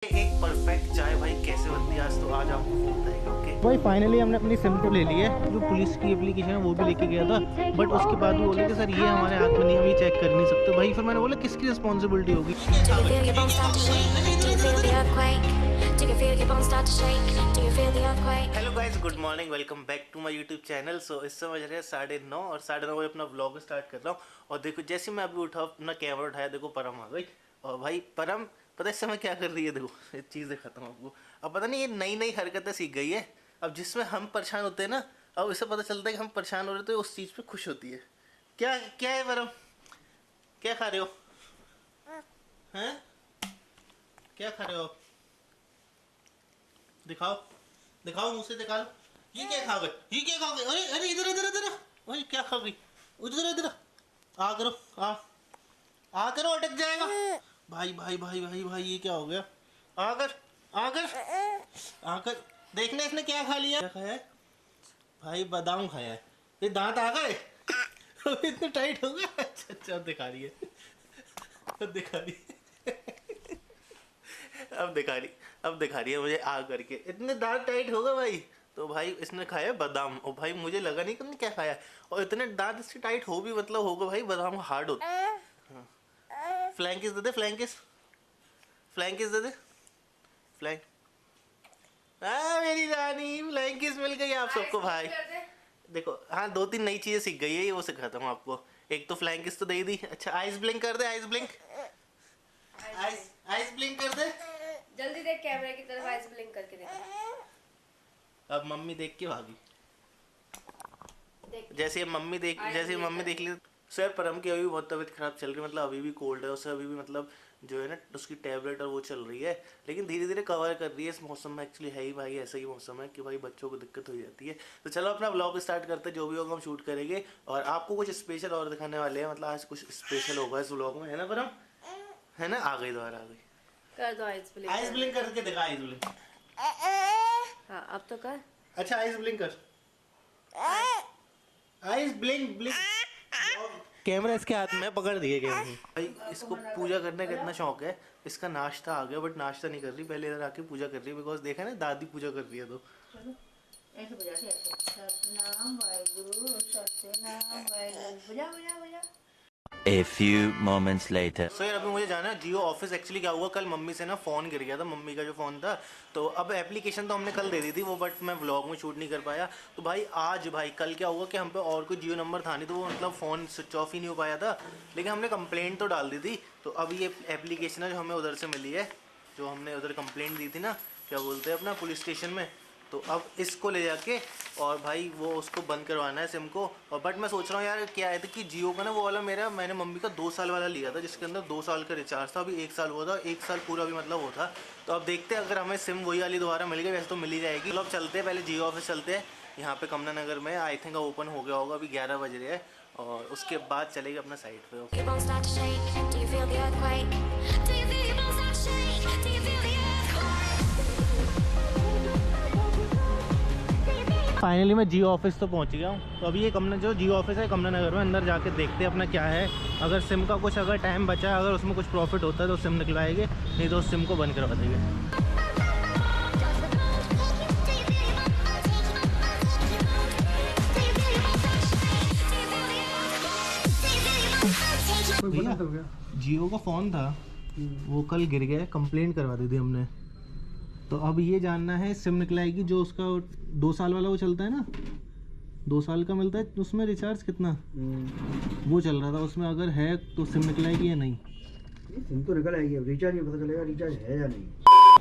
एक परफेक्ट चाय भाई कैसे बनती है आज आपको फोन बताएगा। ओके भाई फाइनली हमने अपनी सिम तो ले ली है। जो पुलिस की एप्लीकेशन है वो भी लेके गया था, बट उसके बाद भी बोले कि सर ये हमारे हाथ में नहीं, हम ये चेक कर नहीं सकते। भाई फिर मैंने बोला किसकी रिस्पॉन्सिबिलिटी होगी। Hello guys, good morning, welcome back to my YouTube channel. So इस समय बज रहे हैं 9:30 और 9:30 बजे अपना व्लॉग स्टार्ट कर रहा हूँ। और देखो जैसे मैं अभी उठा अपना कैमरा उठाया, देखो परम आ गई। और भाई परम पता है इस समय क्या कर रही है, देखो ये चीज़ें खत्म आपको। अब पता नहीं ये नई नई हरकतें सीख गई है। अब जिसमें हम परेशान होते हैं ना, अब इसे पता चलता है कि हम परेशान हो रहे तो उस चीज़ पे खुश होती है। क्या क्या है परम, क्या खा रहे हो? हैं क्या खा रहे हो? दिखाओ दिखाओ, मुंह से दिखा लो। ये क्या खा गए, ये क्या खा गए? अरे अरे इधर इधर इधर, अरे क्या खा गई? उधर इधर आ करो, आ करो, अटक जाएगा। भाई भाई भाई भाई भाई ये क्या हो गया? आकर आकर आकर देखने इसने क्या खा लिया। क्या खाया है भाई? बादाम खाया है। ये दांत आ गए इतने टाइट हो गए। अच्छा अच्छा, अब दिखा रही है, अब दिखा रही है अब दिखा रही है मुझे आ करके। इतने दांत टाइट हो गए भाई। तो भाई इसने खाया बादाम, और भाई मुझे लगा नहीं कि हमने क्या खाया। और इतने दांत इसके टाइट हो भी मतलब होगा भाई, बादाम हार्ड होता है। हाँ। फ्लैंकिस दे दे, फ्लैंकिस दे दे, फ्लैंक। मेरी रानी, फ्लैंकिस मिल गई आप सबको भाई। देखो हाँ, 2-3 नई चीजें सीख गई है ये, वो सिखाता हूँ आपको। एक तो फ्लैंकिस तो दे ही दी। अच्छा आइस ब्लिंक कर दे, आइस ब्लिंक, आइस ब्लिंक कर दे। जल्दी देख कैमरे की तरफ, आइस ब्लिंक करके देख। अब मम्मी देख के भागी। जैसे मम्मी देख ली। सर परम की अभी भी बहुत तबीयत खराब चल रही है, मतलब अभी भी कोल्ड है उसे, अभी भी मतलब जो है ना उसकी टैबलेट और वो चल रही है, लेकिन धीरे धीरे कवर कर रही है इस मौसम में। एक्चुअली है ही भाई ऐसा ही मौसम है कि भाई बच्चों को दिक्कत हो जाती है। तो चलो अपना व्लॉग स्टार्ट करते हैं, जो भी होगा हम शूट करेंगे और आपको कुछ स्पेशल और दिखाने वाले हैं। मतलब आज कुछ स्पेशल होगा इस व्लॉग में, है ना परम? है ना? आ गई दोबारा, आ गई। कर दो आइस ब्लिंक। आइस ब्लिंक करके दिखा, आइस ब्लिंक। हाँ अब तो कर। अच्छा आइस ब्लिंक कर, आइस ब्लिंक ब्लिंक। कैमरा इसके हाथ में पकड़ दिए गए भाई। इसको पूजा करने का इतना शौक है, इसका नाश्ता आ गया बट नाश्ता नहीं कर रही, पहले इधर आके पूजा कर रही है। बिकॉज देखा ना दादी पूजा कर रही है। तो ऐसे बजा के सतनाम वाहेगुरु, सतनाम वाहेगुरु, बजा बजा बजा। A few moments later. सो यार अभी मुझे जाना है जियो ऑफिस। एक्चुअली क्या हुआ, कल मम्मी से ना फ़ोन गिर गया था, मम्मी का जो फ़ोन था। तो अब एप्लीकेशन तो हमने कल दे दी थी वो, बट मैं व्लॉग में शूट नहीं कर पाया। तो भाई आज भाई कल क्या हुआ कि हम पे और कोई जियो नंबर था नहीं, तो वो मतलब फ़ोन स्विच ऑफ ही नहीं हो पाया था। लेकिन हमने कंप्लेंट तो डाल दी थी। तो अब ये एप्लीकेशन है जो हमें उधर से मिली है, जो हमने उधर कंप्लेंट दी थी ना, क्या बोलते हैं अपना पुलिस स्टेशन में। तो अब इसको ले जाके और भाई वो उसको बंद करवाना है सिम को। और बट मैं सोच रहा हूँ यार क्या है था कि जियो का ना वो वाला मैंने मम्मी का 2 साल वाला लिया था, जिसके अंदर 2 साल का रिचार्ज था। अभी 1 साल हुआ था, 1 साल पूरा भी मतलब वो था। तो अब देखते हैं अगर हमें सिम वही वाली दोबारा मिल गई, वैसे तो मिल ही जाएगी। चलो अब चलते हैं, पहले जियो ऑफिस चलते हैं। यहाँ पे कमला नगर में आई थिंक ओपन हो गया होगा, अभी 11 बज रहे हैं। और उसके बाद चलेगी अपना साइड पे। ओके फाइनली मैं जियो ऑफिस तो पहुंच गया हूँ। तो अभी ये जो जियो ऑफिस है कमला नगर में, अंदर जाके देखते हैं अपना क्या है। अगर सिम का कुछ अगर टाइम बचा, अगर उसमें कुछ प्रॉफिट होता है तो सिम निकलवाएंगे, नहीं तो उस सिम को बंद करवा देंगे। जियो का फ़ोन था वो कल गिर गया, कंप्लेंट करवा दी थी हमने। तो अब ये जानना है सिम निकलाएगी जो उसका 2 साल वाला वो चलता है ना, 2 साल का मिलता है उसमें रिचार्ज कितना वो चल रहा था, उसमें अगर है तो सिम निकलाएगी या नहीं। सिम तो निकल आएगी, अब रिचार्ज नहीं पता चलेगा रिचार्ज है या नहीं।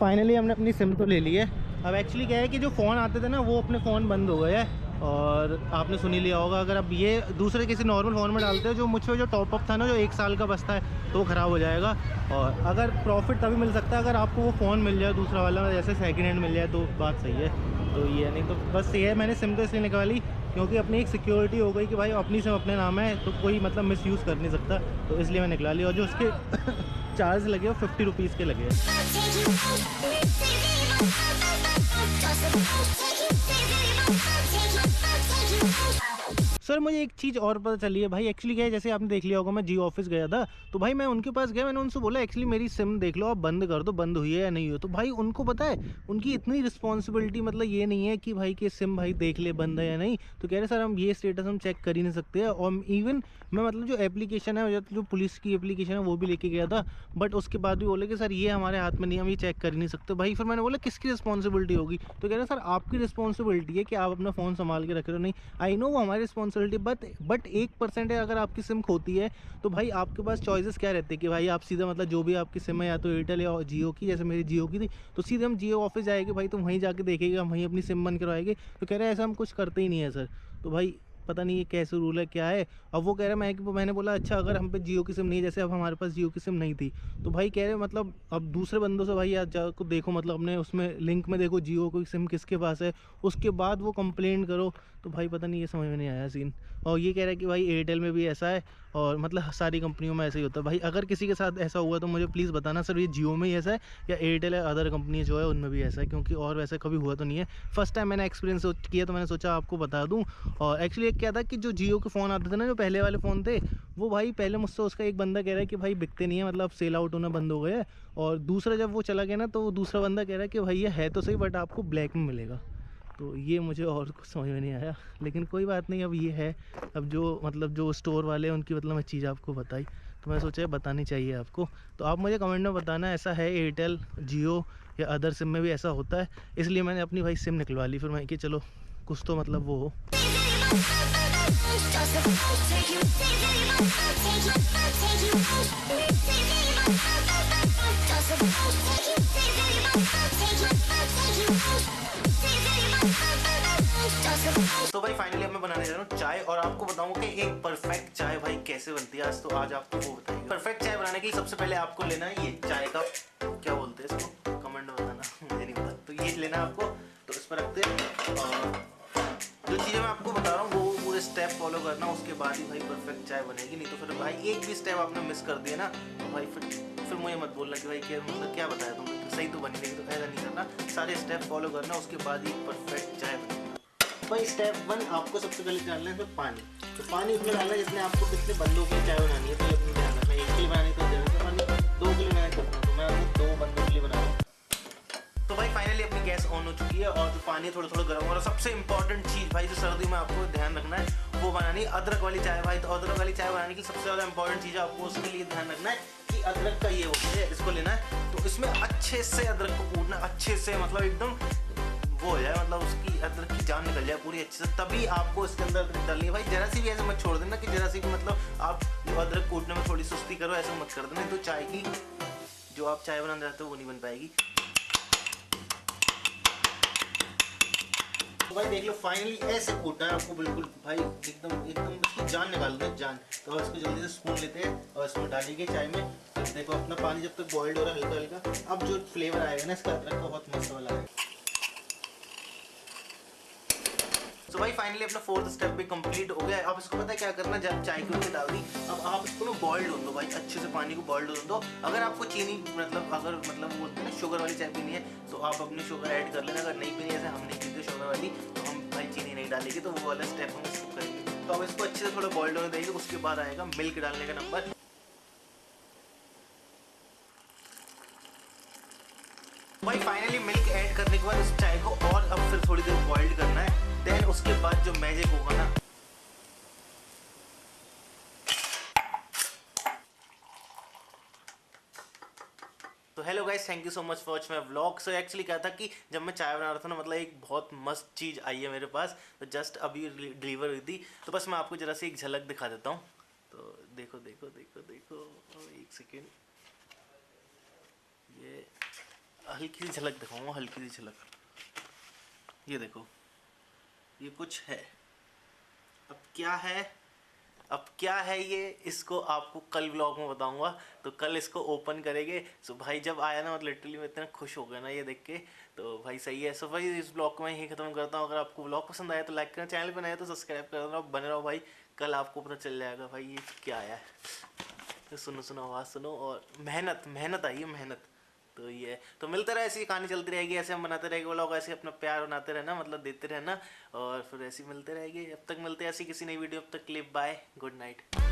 फाइनली हमने अपनी सिम तो ले ली है। अब एक्चुअली क्या है कि जो फ़ोन आते थे ना वो अपने फ़ोन बंद हो गए हैं, और आपने सुन ही लिया होगा। अगर अब ये दूसरे किसी नॉर्मल फ़ोन में डालते हो, जो मुझ पर जो टॉपअप था ना जो 1 साल का बचता है, तो वो ख़राब हो जाएगा। और अगर प्रॉफिट तभी मिल सकता है अगर आपको वो फ़ोन मिल जाए दूसरा वाला, जैसे सेकंड हैंड मिल जाए तो बात सही है। तो ये नहीं तो बस ये है, मैंने सिम तो इसलिए निकाली क्योंकि अपनी एक सिक्योरिटी हो गई कि भाई अपनी सिम अपने नाम है तो कोई मतलब मिसयूज़ कर नहीं सकता। तो इसलिए मैं निकाली। और जो उसके चार्ज लगे वो 50 रुपीज़ के लगे। सर सर मुझे एक चीज़ और पता चली है भाई। एक्चुअली क्या है, जैसे आपने देख लिया होगा मैं जियो ऑफिस गया था, तो भाई मैं उनके पास गया, मैंने उनसे बोला एक्चुअली मेरी सिम देख लो आप, बंद कर दो, बंद हुई है या नहीं हुई है। तो भाई उनको पता है, उनकी इतनी रिस्पॉन्सिबिलिटी, मतलब ये नहीं है कि भाई कि सिम भाई देख ले बंद है या नहीं। तो कह रहे सर हम ये स्टेटस हम चेक कर ही नहीं सकते हैं। और इवन मैं मतलब जो एप्लीकेशन है, जो पुलिस की एप्लीकेशन है वो भी लेके गया था, बट उसके बाद भी बोले कि सर ये हमारे हाथ में नहीं, हम ये चेक कर ही नहीं सकते। भाई फिर मैंने बोला किसकी रिस्पॉन्सिबिलिटी होगी? तो कह रहे सर आपकी रिस्पॉन्सिबिलिटी है कि आप अपना फ़ोन संभाल के रख रहे हो। नहीं, आई नो वो हमारी रिस्पॉन्सिबिलिटी, बट 1% है अगर आपकी सिम खोती है तो भाई आपके पास चॉइसेस क्या रहते हैं कि भाई आप सीधा मतलब जो भी आपकी सिम है या तो एयरटेल या जियो की, जैसे मेरी जियो की थी, तो सीधे हम जियो ऑफिस जाएंगे भाई, तुम वहीं जाके देखेगा, हम वहीं अपनी सिम बंद करवाएंगे। तो कह रहे हैं ऐसा हम कुछ करते ही नहीं है सर। तो भाई पता नहीं ये कैसे रूल है क्या है। अब वो कह रहे मैंने बोला अच्छा अगर हम पे जियो की सिम नहीं, जैसे अब हमारे पास जियो की सिम नहीं थी, तो भाई कह रहे मतलब अब दूसरे बंदों से भाई आज जाकर देखो, मतलब अपने उसमें लिंक में देखो जियो की सिम किसके पास है, उसके बाद वो कंप्लेंट करो। तो भाई पता नहीं, ये समझ में नहीं आया सीन। और ये कह रहा है कि भाई एयरटेल में भी ऐसा है और मतलब सारी कंपनियों में ऐसा ही होता है। भाई अगर किसी के साथ ऐसा हुआ तो मुझे प्लीज़ बताना सर, ये जियो में ही ऐसा है या एयरटेल या अदर कंपनी जो है उनमें भी ऐसा है, क्योंकि और वैसा कभी हुआ तो नहीं है। फर्स्ट टाइम मैंने एक्सपीरियंस किया तो मैंने सोचा आपको बता दूं। और एक्चुअली क्या था कि जो जियो के फ़ोन आते थे ना, जो पहले वाले फ़ोन थे, वो भाई पहले मुझसे उसका एक बंदा कह रहा है कि भाई बिकते नहीं है, मतलब सेल आउट होना बंद हो गया है। और दूसरा जब वो चला गया ना, तो दूसरा बंदा कह रहा है कि भाई ये है तो सही बट आपको ब्लैक में मिलेगा। तो ये मुझे और कुछ समझ में नहीं आया, लेकिन कोई बात नहीं, अब ये है। अब जो मतलब जो स्टोर वाले हैं उनकी मतलब मैं चीज़ आपको बताई, तो मैं सोचा बतानी चाहिए आपको। तो आप मुझे कमेंट में बताना ऐसा है एयरटेल, जियो या अदर सिम में भी ऐसा होता है। इसलिए मैंने अपनी भाई सिम निकलवा ली, फिर मैं कि चलो कुछ तो मतलब वो हो। तो भाई फाइनली अब मैं बनाने जा रहा हूँ चाय, और आपको बताऊंगा कि एक परफेक्ट चाय भाई कैसे बनती है आज। तो आज आपको वो बताएंगे। परफेक्ट चाय बनाने के लिए सबसे पहले आपको लेना है ये चाय का, क्या बोलते हैं इसको, कमेंट में बताना, मुझे नहीं पता। तो ये लेना आपको, तो इस पर रखते हैं। और जो चीज़ें मैं आपको बता रहा हूँ वो पूरे स्टेप फॉलो करना, उसके बाद ही भाई परफेक्ट चाय बनेगी। नहीं तो फिर भाई एक भी स्टेप आपने मिस कर दिया ना, तो भाई फिर मुझे मत बोलना कि भाई क्या मतलब क्या बताया तुमने, तो सही तो बनी नहीं। तो ऐसा नहीं करना, सारे स्टेप फॉलो करना, उसके बाद ही परफेक्ट चाय बनेगी। भाई स्टेप 1 आपको सबसे पहले डालना है इसमें पानी। तो पानी उसमें डालना है जितने आपको कितने बंदों के लिए चाय बनानी है, तो अपनी ध्यान रखना। एक के लिए बनानी तो ज़्यादा पानी, 2 के लिए मैंने करना, तो मैं 2 बंदों के लिए बना रहा हूँ। तो भाई फाइनली अपनी गैस ऑन हो चुकी है और जो पानी है थोड़ा थोड़ा गर्म हो रहा है। सबसे इंपॉर्टेंट चीज़ भाई जो सर्दी में आपको ध्यान रखना है वो बनानी है अदरक वाली चाय भाई। तो अदरक वाली चाय बनाने की सबसे ज़्यादा इंपॉर्टेंट चीज़ आपको उसके लिए ध्यान रखना है कि अदरक का ये होता है, इसको लेना है। तो इसमें अच्छे से अदरक को कूटना, अच्छे से मतलब एकदम वो हो जाए, मतलब उसकी अदरक की जान निकल जाए पूरी अच्छे से, तभी आपको इसके अंदर अदरक डालनी है। भाई जरा सी भी ऐसे मत छोड़ देना कि जरा सी भी मतलब आप जो अदरक कूटने में थोड़ी सुस्ती करो, ऐसा मत कर देना, तो चाय की जो आप चाय बनाना चाहते हो वो नहीं बन पाएगी। तो भाई देख लो फाइनली ऐसे कूटना है आपको, बिल्कुल भाई एकदम इसकी जान निकाल दो, जान। तो इसको जल्दी से स्पून लेते हैं और इसमें डालेंगे चाय में। तो देखो अपना पानी जब तक बॉइल्ड हो रहा है हल्का हल्का, अब जो फ्लेवर आएगा ना इसका अदरक का, बहुत मस्त वाला आएगा। तो भाई फाइनली अपना 4th स्टेप भी कंप्लीट हो गया है। अब इसको पता है क्या करना, जब चाय के ऊपर डाल दी, अब आप इसको ना बॉइल्ड हो दो भाई, अच्छे से पानी को बॉइल्ड हो दो। अगर आपको चीनी मतलब अगर मतलब वो बोलते हैं ना शुगर वाली चाय पीनी है तो आप अपनी शुगर ऐड कर लेना। अगर नहीं पीनी है, जैसे हम नहीं पीते शुगर वाली, तो हम भाई चीनी नहीं डालेंगे, तो वो वाला स्टेप हम स्किप करेंगे। तो अब इसको अच्छे से थोड़ा बॉइल्ड होने देंगे, उसके बाद आएगा मिल्क डालने का नंबर। भाई फाइनली मिल्क ऐड करने के बाद इस चाय को और अब फिर थोड़ी देर बॉइल्ड करना है। देन उसके बाद जो मैजिक होगा ना, तो hello guys, thank you so much for watch my vlog. So actually क्या था कि जब मैं चाय बना रहा था ना, मतलब एक बहुत मस्त चीज़ आई है मेरे पास, तो जस्ट अभी डिलीवर हुई थी। तो बस मैं आपको जरा सी एक झलक दिखा देता हूँ। तो देखो देखो देखो देखो, एक सेकेंड, ये हल्की सी झलक दिखाऊंगा, हल्की सी झलक। ये देखो, ये कुछ है। अब क्या है ये, इसको आपको कल व्लॉग में बताऊंगा। तो कल इसको ओपन करेंगे। सो भाई जब आया ना, मतलब लिटरली मैं इतना खुश हो गया ना ये देख के। तो भाई सही है। सो भाई इस ब्लॉग को मैं यहीं खत्म करता हूँ। अगर आपको व्लॉग पसंद आया तो लाइक करना, चैनल पर नया तो सब्सक्राइब कर देना, बने रहो भाई। कल आपको पता चल जाएगा भाई ये क्या आया है। तो सुनो आवाज़ सुनो, और मेहनत आई है, मेहनत। तो ये है। तो मिलते रहे, ऐसी कहानी चलती रहेगी, ऐसे हम बनाते रहेंगे व्लॉग, ऐसे अपना प्यार बनाते रहना, मतलब देते रहना, और फिर ऐसे ही मिलते रहेंगे। अब तक मिलते हैं ऐसी किसी नई वीडियो, अब तक के लिए बाय, गुड नाइट।